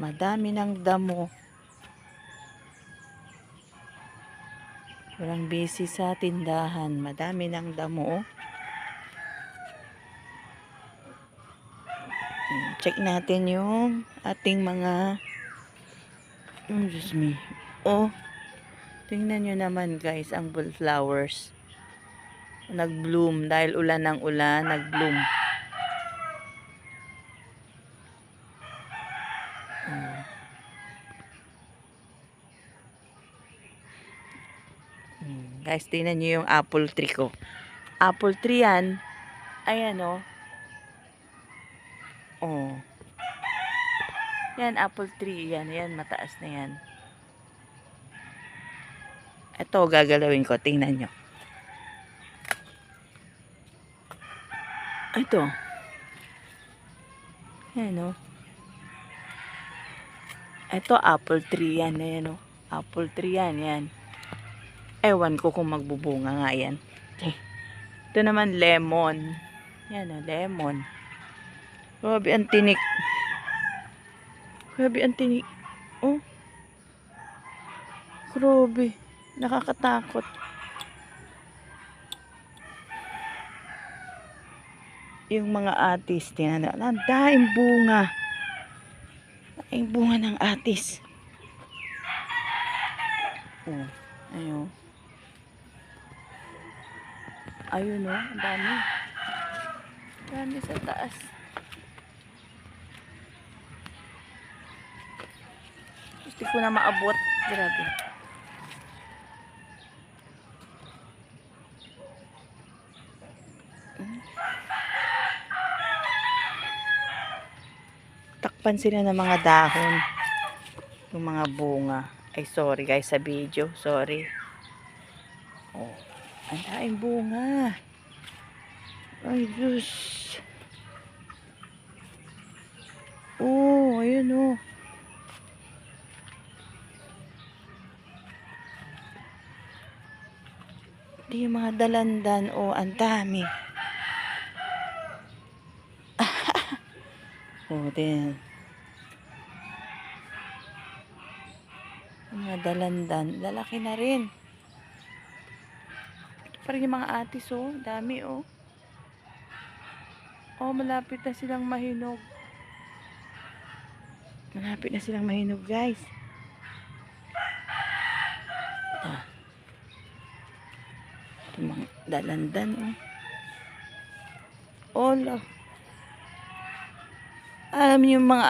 Madami ng damo. Walang busy sa tindahan. Madami ng damo. Check natin yung ating mga Diyos me. Tingnan nyo naman guys ang wallflowers. Nag-bloom dahil ulan ng ulan, nag-bloom. Guys, tingnan nyo yung apple tree ko. Apple tree yan. Ayan o. Yan, apple tree. Yan, mataas na yan. Ito, gagalawin ko. Tingnan nyo. Ito. Yan o. Ito, apple tree yan. Ayan o. Apple tree yan. Ewan ko kung magbubunga nga yan. Ito naman, lemon. Yan o, lemon. Grabe, ang tinik. Grabe. Nakakatakot. Yung mga atis, tingnan na, ang daing bunga. Daing bunga ng atis. Ayun. Ayun o, ang dami. Dami sa taas. Gusto ko na maabot. Grabe. Takpan sila ng mga dahon. Yung mga bunga. Ay, sorry guys sa video. Sorry. Ang daing bunga. Ay, Diyos. Ayun o. Di yung mga dalandan. Ang dami. Din. Mga dalandan. Lalaki na rin. Ito pa rin yung mga atis dami malapit na silang mahinog. Malapit na silang mahinog guys. Ito mga dalandan alam niyo yung mga